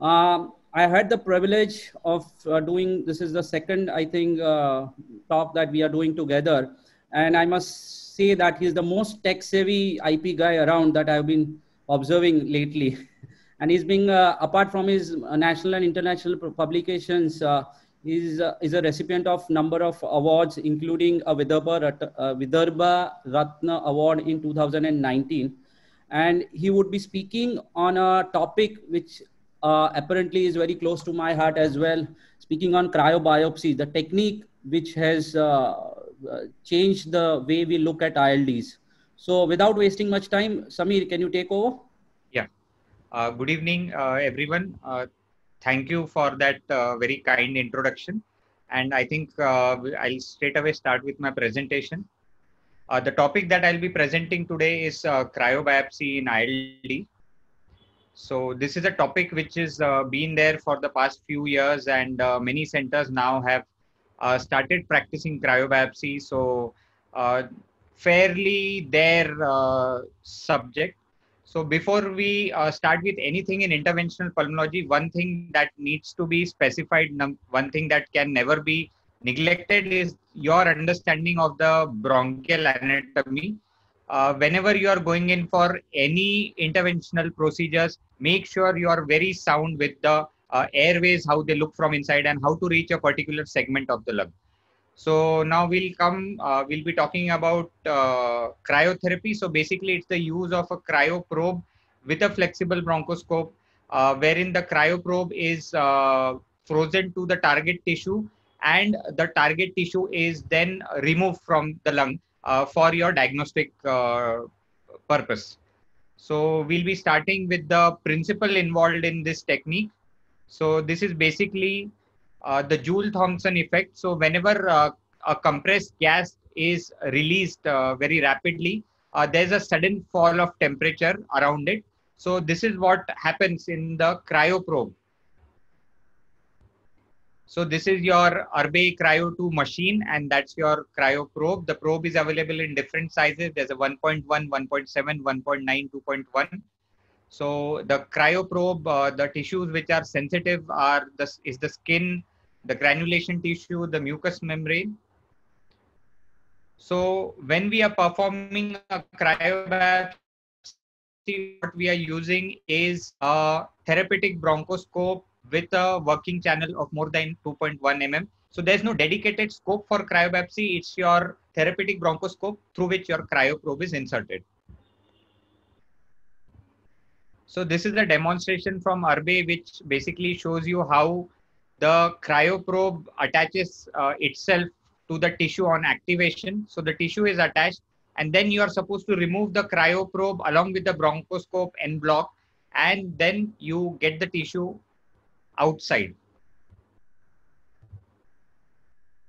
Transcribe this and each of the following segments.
I had the privilege of doing, this is the second, I think, talk that we are doing together. And I must say that he's the most tech savvy IP guy around that I've been observing lately. And he's being, apart from his national and international publications, is a recipient of number of awards, including a Vidarbha Ratna Award in 2019. And he would be speaking on a topic which apparently is very close to my heart as well, speaking on cryobiopsy, the technique which has changed the way we look at ILDs. So without wasting much time, Samir, can you take over? Yeah. Good evening, everyone. Thank you for that very kind introduction. And I think I'll straight away start with my presentation. The topic that I'll be presenting today is cryobiopsy in ILD. So this is a topic which is been there for the past few years, and many centers now have started practicing cryobiopsy. So fairly their subject. So before we start with anything in interventional pulmonology, one thing that needs to be specified, one thing that can never be neglected is your understanding of the bronchial anatomy. Whenever you are going in for any interventional procedures, make sure you are very sound with the airways, how they look from inside and how to reach a particular segment of the lung. So now we'll be talking about cryotherapy. So basically it's the use of a cryoprobe with a flexible bronchoscope, wherein the cryoprobe is frozen to the target tissue, and the target tissue is then removed from the lung for your diagnostic purpose. So we'll be starting with the principle involved in this technique. So this is basically the Joule-Thomson effect. So whenever a compressed gas is released very rapidly, there's a sudden fall of temperature around it. So this is what happens in the cryoprobe. So this is your Arbe Cryo 2 machine, and that's your cryoprobe. The probe is available in different sizes. There's a 1.1, 1.7, 1.9, 2.1. So the cryoprobe, the tissues which are sensitive is the skin, the granulation tissue, the mucous membrane. So when we are performing a cryobiopsy, what we are using is a therapeutic bronchoscope with a working channel of more than 2.1 mm. So there's no dedicated scope for cryobiopsy. It's your therapeutic bronchoscope through which your cryoprobe is inserted. So this is a demonstration from Arbe, which basically shows you how the cryoprobe attaches itself to the tissue on activation. So the tissue is attached, and then you are supposed to remove the cryoprobe along with the bronchoscope en bloc, and then you get the tissue outside.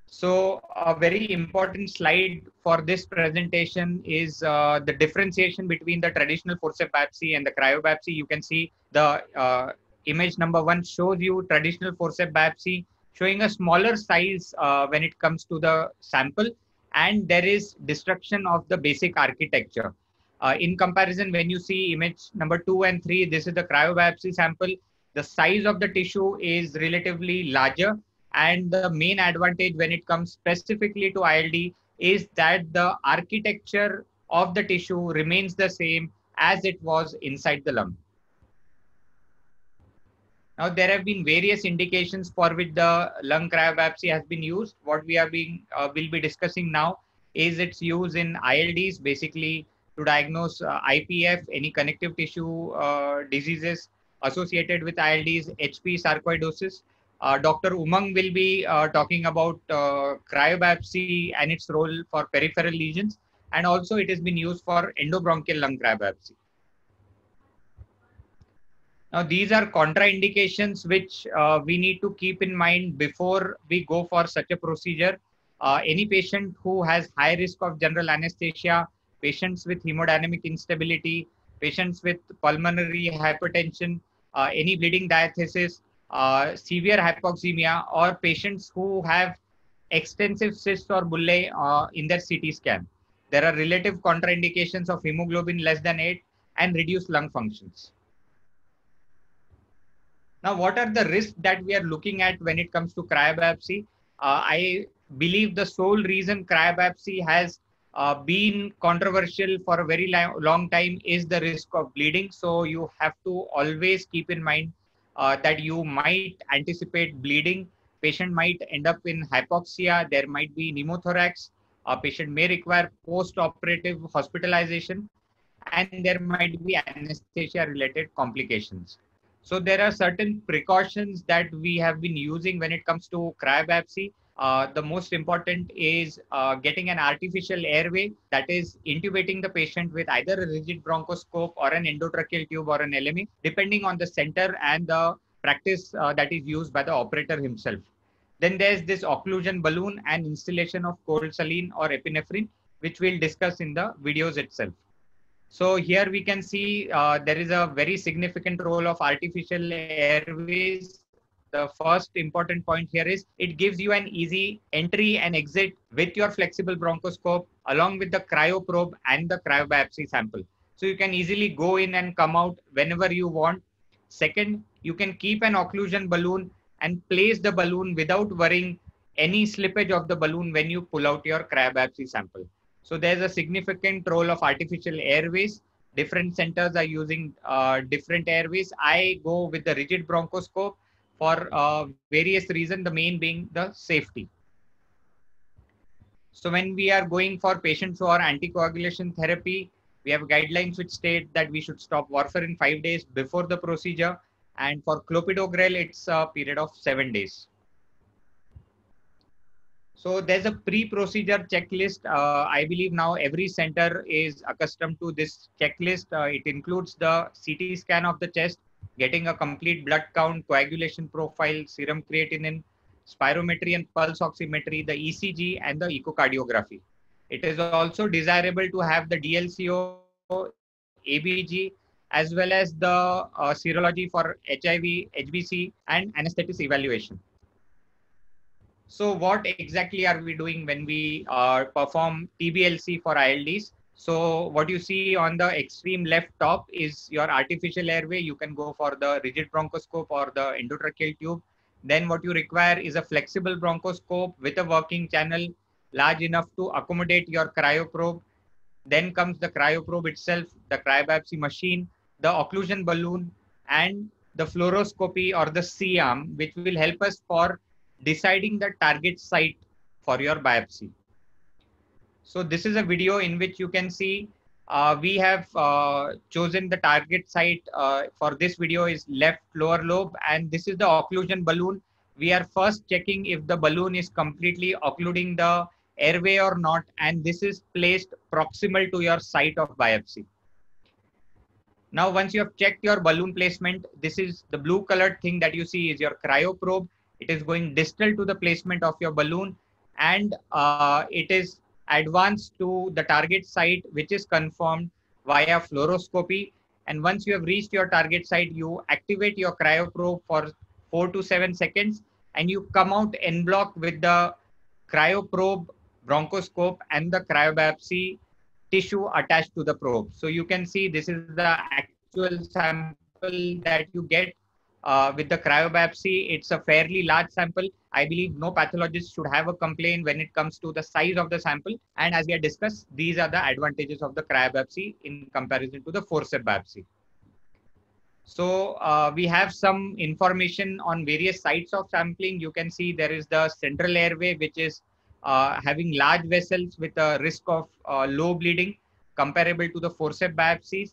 So a very important slide for this presentation is the differentiation between the traditional forceps biopsy and the cryobiopsy. You can see the image number 1 shows you traditional forceps biopsy showing a smaller size when it comes to the sample, and there is destruction of the basic architecture. In comparison, when you see image number 2 and 3, this is the cryobiopsy sample. The size of the tissue is relatively larger, and the main advantage when it comes specifically to ILD is that the architecture of the tissue remains the same as it was inside the lung. Now, there have been various indications for which the lung cryobiopsy has been used. What we are will be discussing now is its use in ILDs, basically to diagnose IPF, any connective tissue diseases associated with ILDs, HP sarcoidosis. Dr. Umang will be talking about cryobiopsy and its role for peripheral lesions, and also it has been used for endobronchial lung cryobiopsy. Now, these are contraindications which we need to keep in mind before we go for such a procedure. Any patient who has high risk of general anesthesia, patients with hemodynamic instability, patients with pulmonary hypertension, any bleeding diathesis, severe hypoxemia, or patients who have extensive cysts or bullae in their CT scan. There are relative contraindications of hemoglobin less than 8 and reduced lung functions. Now, what are the risks that we are looking at when it comes to cryobiopsy? I believe the sole reason cryobiopsy has been controversial for a very long time is the risk of bleeding. So you have to always keep in mind that you might anticipate bleeding. Patient might end up in hypoxia. There might be pneumothorax. A patient may require post-operative hospitalization, and there might be anesthesia-related complications. So there are certain precautions that we have been using when it comes to cryobiopsy. The most important is getting an artificial airway, that is intubating the patient with either a rigid bronchoscope or an endotracheal tube or an LME, depending on the center and the practice that is used by the operator himself. Then there's this occlusion balloon and installation of cold saline or epinephrine, which we'll discuss in the videos itself. So here we can see there is a very significant role of artificial airways. The first important point here is it gives you an easy entry and exit with your flexible bronchoscope along with the cryoprobe and the cryobiopsy sample. So you can easily go in and come out whenever you want. Second, you can keep an occlusion balloon and place the balloon without worrying any slippage of the balloon when you pull out your cryobiopsy sample. So there's a significant role of artificial airways. Different centers are using different airways. I go with the rigid bronchoscope for various reasons, the main being the safety. So when we are going for patients who are anticoagulation therapy, we have guidelines which state that we should stop warfarin 5 days before the procedure. And for clopidogrel, it's a period of 7 days. So there's a pre-procedure checklist. I believe now every center is accustomed to this checklist. It includes the CT scan of the chest, getting a complete blood count, coagulation profile, serum creatinine, spirometry and pulse oximetry, the ECG and the echocardiography. It is also desirable to have the DLCO, ABG, as well as the serology for HIV, HBC and anesthetic evaluation. So what exactly are we doing when we perform TBLC for ILDs? So what you see on the extreme left top is your artificial airway. You can go for the rigid bronchoscope or the endotracheal tube. Then what you require is a flexible bronchoscope with a working channel large enough to accommodate your cryoprobe. Then comes the cryoprobe itself, the cryobiopsy machine, the occlusion balloon, and the fluoroscopy or the C-arm, which will help us for deciding the target site for your biopsy. So this is a video in which you can see we have chosen the target site for this video is left lower lobe, and this is the occlusion balloon. We are first checking if the balloon is completely occluding the airway or not, and this is placed proximal to your site of biopsy. Now, once you have checked your balloon placement, this is the blue colored thing that you see is your cryoprobe. It is going distal to the placement of your balloon, and it is advanced to the target site, which is confirmed via fluoroscopy. And once you have reached your target site, you activate your cryoprobe for 4 to 7 seconds, and you come out en bloc with the cryoprobe, bronchoscope, and the cryobiopsy tissue attached to the probe. So you can see this is the actual sample that you get. With the cryobiopsy, it's a fairly large sample. I believe no pathologist should have a complaint when it comes to the size of the sample. And as we have discussed, these are the advantages of the cryobiopsy in comparison to the forceps biopsy. So we have some information on various sites of sampling. You can see there is the central airway, which is having large vessels with a risk of low bleeding comparable to the forceps biopsies.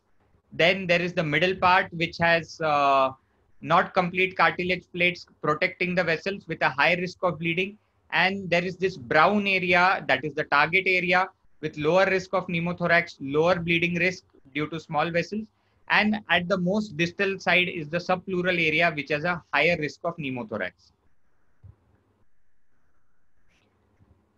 Then there is the middle part, which has not complete cartilage plates protecting the vessels with a high risk of bleeding. And there is this brown area that is the target area with lower risk of pneumothorax, lower bleeding risk due to small vessels. And at the most distal side is the subpleural area, which has a higher risk of pneumothorax.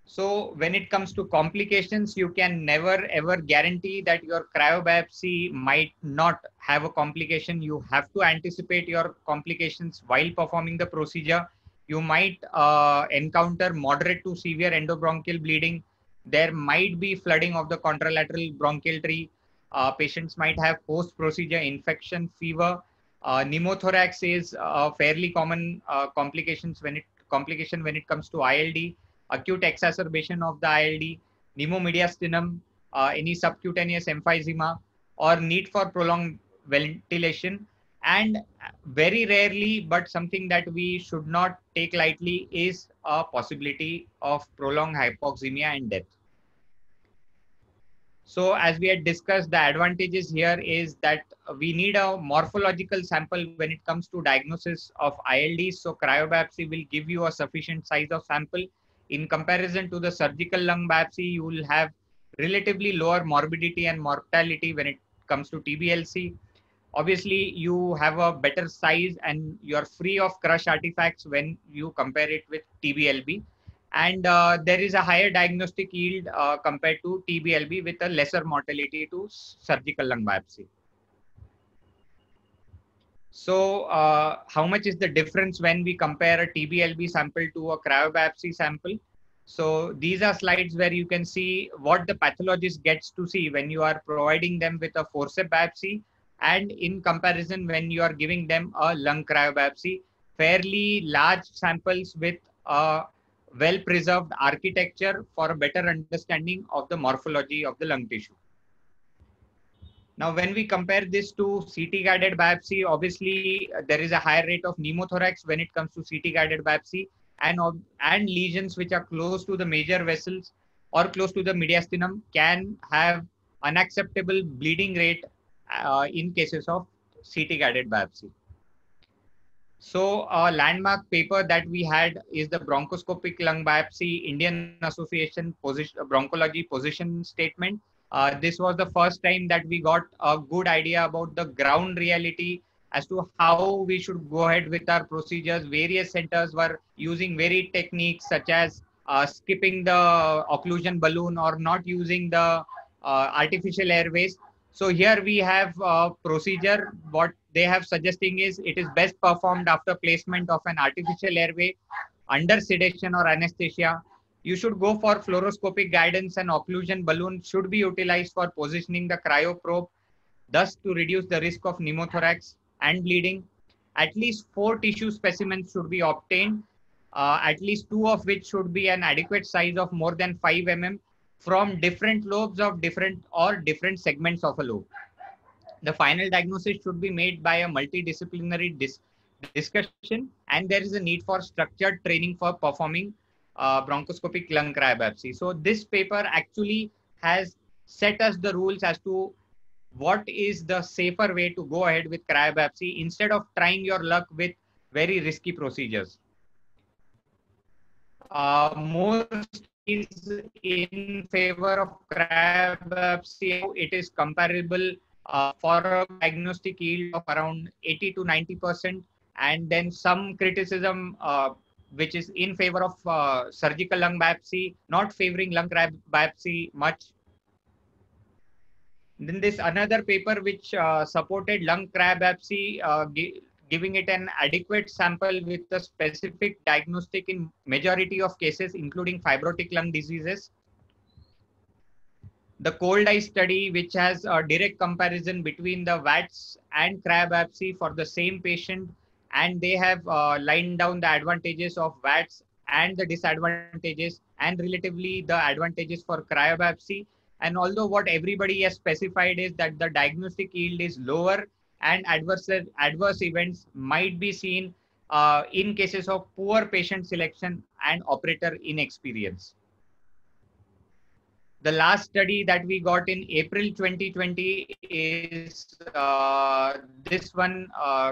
So when it comes to complications, you can never ever guarantee that your cryobiopsy might not have a complication. You have to anticipate your complications while performing the procedure. You might encounter moderate to severe endobronchial bleeding. There might be flooding of the contralateral bronchial tree. Patients might have post-procedure infection, fever. Pneumothorax is fairly common complication when it comes to ILD, acute exacerbation of the ILD, pneumomediastinum, any subcutaneous emphysema, or need for prolonged ventilation. And very rarely, but something that we should not take lightly, is a possibility of prolonged hypoxemia and death. So as we had discussed, the advantages here is that we need a morphological sample when it comes to diagnosis of ILD. So cryobiopsy will give you a sufficient size of sample. In comparison to the surgical lung biopsy, you will have relatively lower morbidity and mortality when it comes to TBLC. Obviously, you have a better size and you're free of crush artifacts when you compare it with TBLB. And there is a higher diagnostic yield compared to TBLB with a lesser mortality to surgical lung biopsy. So how much is the difference when we compare a TBLB sample to a cryobiopsy sample? So these are slides where you can see what the pathologist gets to see when you are providing them with a forceps biopsy, and in comparison when you are giving them a lung cryobiopsy. Fairly large samples with a well-preserved architecture for a better understanding of the morphology of the lung tissue. Now, when we compare this to CT-guided biopsy, obviously there is a higher rate of pneumothorax when it comes to CT-guided biopsy, and lesions which are close to the major vessels or close to the mediastinum can have unacceptable bleeding rate in cases of CT-guided biopsy. So a landmark paper that we had is the bronchoscopic lung biopsy Indian Association Bronchology position statement. This was the first time that we got a good idea about the ground reality as to how we should go ahead with our procedures. Various centers were using varied techniques such as skipping the occlusion balloon or not using the artificial airways. So here we have a procedure. What they have suggesting is it is best performed after placement of an artificial airway under sedation or anesthesia. You should go for fluoroscopic guidance, and occlusion balloon should be utilized for positioning the cryoprobe, thus to reduce the risk of pneumothorax and bleeding. At least 4 tissue specimens should be obtained, at least 2 of which should be an adequate size of more than 5 mm from different lobes of different segments of a lobe. The final diagnosis should be made by a multidisciplinary discussion, and there is a need for structured training for performing bronchoscopic lung cryobiopsy. So this paper actually has set us the rules as to what is the safer way to go ahead with cryobiopsy instead of trying your luck with very risky procedures. Most is in favor of cryobiopsy. It is comparable for a diagnostic yield of around 80 to 90%, and then some criticism which is in favor of surgical lung biopsy, not favoring lung biopsy much. Then this another paper which supported lung cryobiopsy, giving it an adequate sample with a specific diagnostic in majority of cases, including fibrotic lung diseases. The cold eye study, which has a direct comparison between the VATS and cryobiopsy for the same patient, and they have lined down the advantages of VATS and the disadvantages, and relatively the advantages for cryobiopsy. And although what everybody has specified is that the diagnostic yield is lower and adverse events might be seen in cases of poor patient selection and operator inexperience. The last study that we got in April 2020 is this one,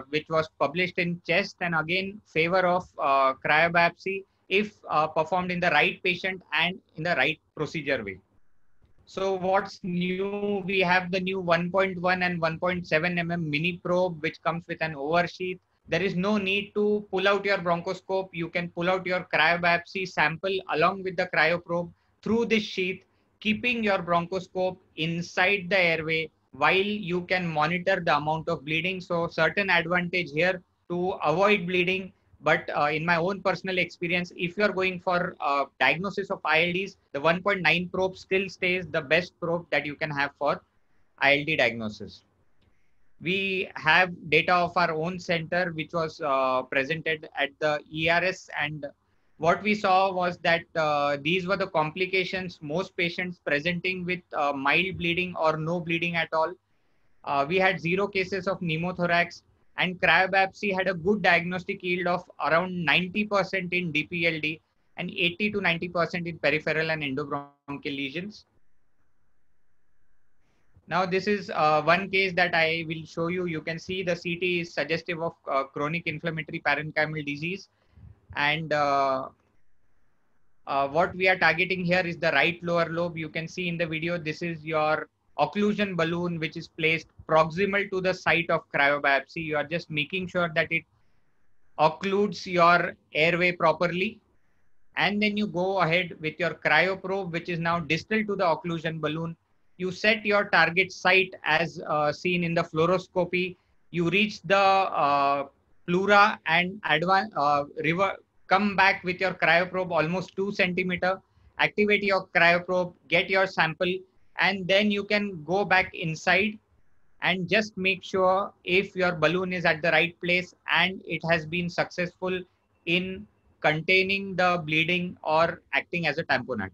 which was published in Chest, and again favor of cryobiopsy if performed in the right patient and in the right procedure way. So what's new? We have the new 1.1 and 1.7 mm mini probe, which comes with an oversheath. There is no need to pull out your bronchoscope. You can pull out your cryobiopsy sample along with the cryoprobe through this sheath, keeping your bronchoscope inside the airway while you can monitor the amount of bleeding. So certain advantage here to avoid bleeding. But in my own personal experience, if you're going for diagnosis of ILDs, the 1.9 probe still stays the best probe that you can have for ILD diagnosis. We have data of our own center, which was presented at the ERS, and what we saw was that these were the complications, most patients presenting with mild bleeding or no bleeding at all. We had 0 cases of pneumothorax, and cryobiopsy had a good diagnostic yield of around 90% in DPLD and 80 to 90% in peripheral and endobronchial lesions. Now, this is one case that I will show you. You can see the CT is suggestive of chronic inflammatory parenchymal disease. And what we are targeting here is the right lower lobe. You can see in the video, this is your occlusion balloon, which is placed proximal to the site of cryobiopsy. You are just making sure that it occludes your airway properly. And then you go ahead with your cryoprobe, which is now distal to the occlusion balloon. You set your target site as seen in the fluoroscopy. You reach the pleura and come back with your cryoprobe almost 2 centimeter, activate your cryoprobe, get your sample, and then you can go back inside and just make sure if your balloon is at the right place and it has been successful in containing the bleeding or acting as a tamponade.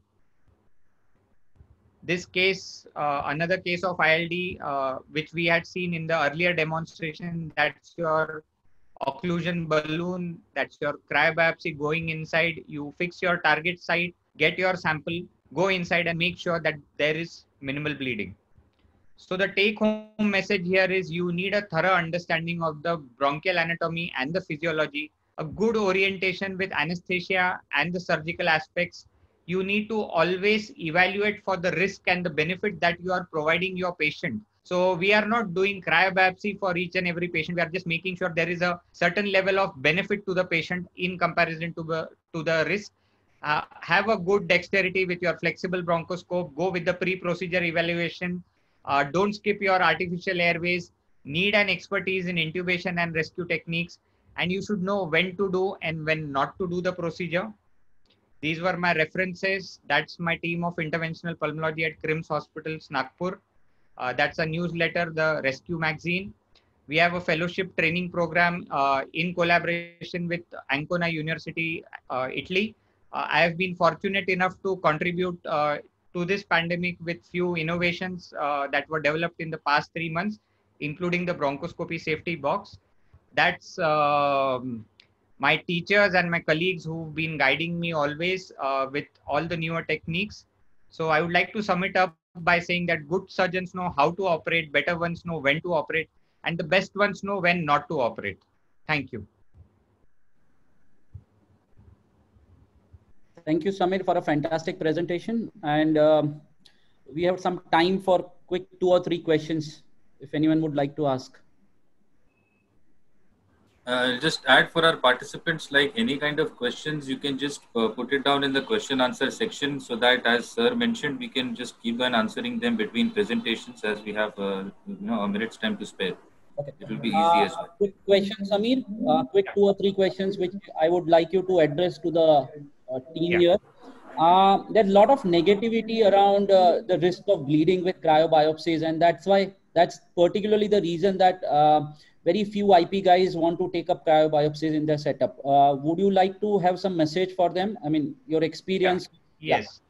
This case, another case of ILD, which we had seen in the earlier demonstration, that's your occlusion balloon, that's your cryobiopsy going inside. You fix your target site, get your sample, go inside and make sure that there is minimal bleeding. So the take home message here is you need a thorough understanding of the bronchial anatomy and the physiology, a good orientation with anesthesia and the surgical aspects. You need to always evaluate for the risk and the benefit that you are providing your patient. So we are not doing cryobiopsy for each and every patient. We are just making sure there is a certain level of benefit to the patient in comparison to the risk. Have a good dexterity with your flexible bronchoscope. Go with the pre-procedure evaluation. Don't skip your artificial airways. Need an expertise in intubation and rescue techniques. And you should know when to do and when not to do the procedure. These were my references. That's my team of interventional pulmonology at KRIMS Hospitals, Nagpur. That's a newsletter, the Rescue Magazine. We have a fellowship training program in collaboration with Ancona University, Italy. I have been fortunate enough to contribute to this pandemic with few innovations that were developed in the past 3 months, including the bronchoscopy safety box. That's my teachers and my colleagues who've been guiding me always with all the newer techniques. So I would like to sum it up by saying that good surgeons know how to operate, better ones know when to operate, and the best ones know when not to operate. Thank you. Thank you, Samir, for a fantastic presentation. And we have some time for quick 2 or 3 questions, if anyone would like to ask. Just add for our participants, like any kind of questions, you can just put it down in the question answer section so that, as sir mentioned, we can just keep on answering them between presentations as we have a minute's time to spare. Okay. It will be easy as well. Quick question, Samir. Quick 2 or 3 questions which I would like you to address to the team here. There's a lot of negativity around the risk of bleeding with cryobiopsies, and that's particularly the reason that very few IP guys want to take up cryobiopsies in their setup. Would you like to have some message for them? I mean, your experience. Yeah. Yes. Yeah.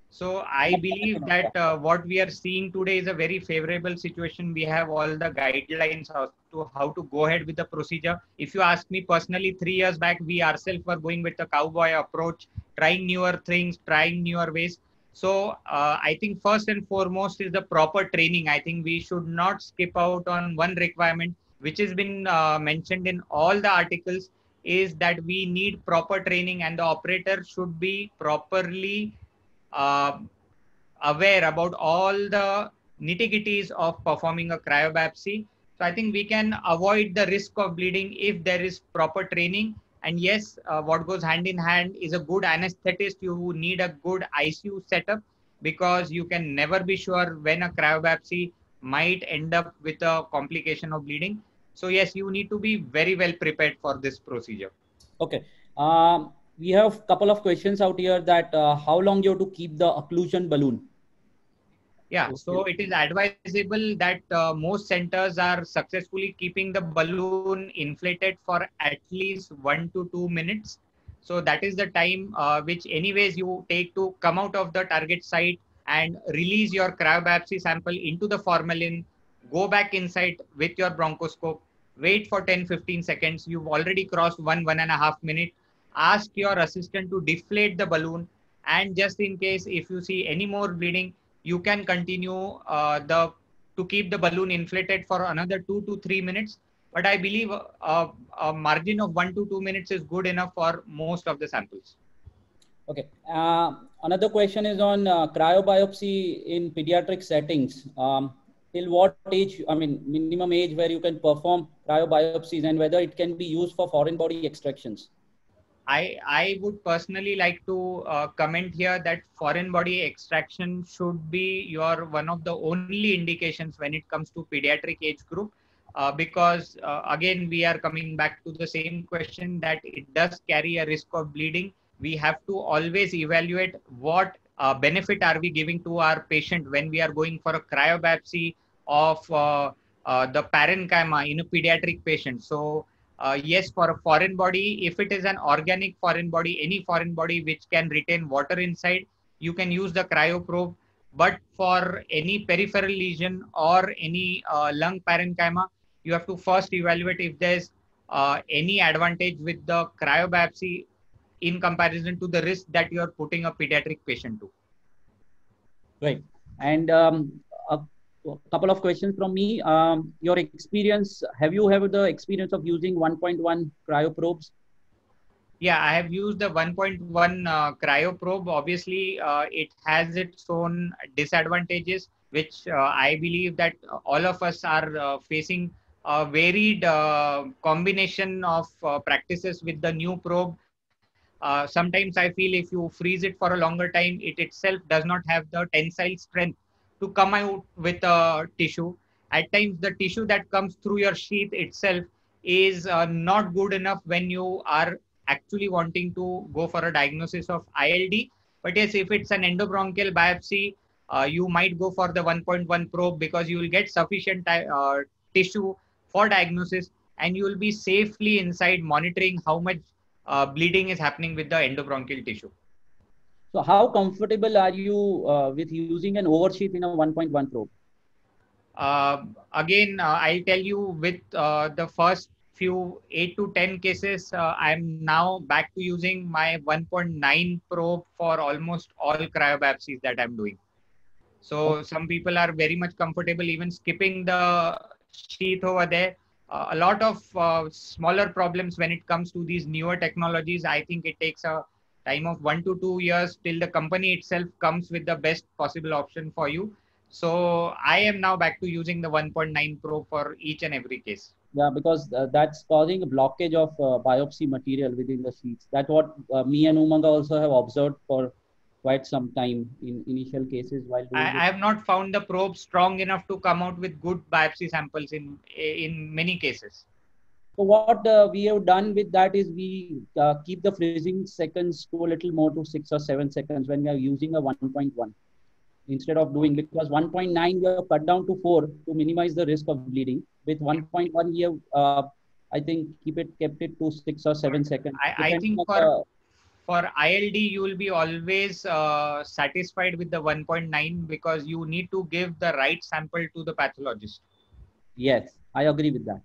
So I believe that what we are seeing today is a very favorable situation. We have all the guidelines as to how to go ahead with the procedure. If you ask me personally, 3 years back, we ourselves were going with the cowboy approach, trying newer things, trying newer ways. So I think first and foremost is the proper training. I think we should not skip out on one requirement, which has been mentioned in all the articles, is that we need proper training, and the operator should be properly aware about all the nitty-gritties of performing a cryobiopsy. So I think we can avoid the risk of bleeding if there is proper training. And yes, what goes hand in hand is a good anesthetist. You need a good ICU setup, because you can never be sure when a cryobiopsy might end up with a complication of bleeding. So yes, you need to be very well prepared for this procedure. Okay. We have a couple of questions out here that how long you have to keep the occlusion balloon? Yeah, Okay. so it is advisable that most centers are successfully keeping the balloon inflated for at least 1 to 2 minutes. So that is the time which anyways you take to come out of the target site and release your cryobiopsy sample into the formalin, go back inside with your bronchoscope, wait for 10-15 seconds. You've already crossed 1.5 minutes. Ask your assistant to deflate the balloon, and just in case if you see any more bleeding, you can continue to keep the balloon inflated for another 2 to 3 minutes. But I believe a margin of 1 to 2 minutes is good enough for most of the samples. Okay. Another question is on cryobiopsy in pediatric settings. Till what age, I mean, minimum age where you can perform cryobiopsies, and whether it can be used for foreign body extractions? I would personally like to comment here that foreign body extraction should be your one of the only indications when it comes to pediatric age group, because again we are coming back to the same question that it does carry a risk of bleeding. We have to always evaluate what benefit are we giving to our patient when we are going for a cryobiopsy of the parenchyma in a pediatric patient. So yes, for a foreign body, if it is an organic foreign body, any foreign body which can retain water inside, you can use the cryoprobe. But for any peripheral lesion or any lung parenchyma, you have to first evaluate if there's any advantage with the cryobiopsy in comparison to the risk that you are putting a pediatric patient to. Right. And a couple of questions from me. Your experience, have you had the experience of using 1.1 cryoprobes? Yeah, I have used the 1.1 cryoprobe. Obviously, it has its own disadvantages, which I believe that all of us are facing a varied combination of practices with the new probe. Sometimes I feel if you freeze it for a longer time, it itself does not have the tensile strength to come out with a tissue. At times, the tissue that comes through your sheath itself is not good enough when you are actually wanting to go for a diagnosis of ILD. But yes, if it's an endobronchial biopsy, you might go for the 1.1 probe because you will get sufficient tissue for diagnosis, and you will be safely inside monitoring how much bleeding is happening with the endobronchial tissue. So how comfortable are you with using an oversheath in a 1.1 probe? Again, I'll tell you with the first few 8 to 10 cases, I'm now back to using my 1.9 probe for almost all cryobiopsies that I'm doing. So some people are very much comfortable even skipping the sheath over there. A lot of smaller problems when it comes to these newer technologies. I think it takes a time of 1 to 2 years till the company itself comes with the best possible option for you. So I am now back to using the 1.9 probe for each and every case. Yeah, because that's causing a blockage of biopsy material within the sheaths. That's what me and Umanga also have observed for quite some time in initial cases while doing I have not found the probe strong enough to come out with good biopsy samples in many cases. So what we have done with that is we keep the freezing seconds to a little more to 6 or 7 seconds when we are using a 1.1 instead of doing, because 1.9 we have cut down to 4 to minimize the risk of bleeding. With 1.1 we have I think kept it to 6 or 7 seconds. I think for ILD, you will be always satisfied with the 1.9 because you need to give the right sample to the pathologist. Yes, I agree with that.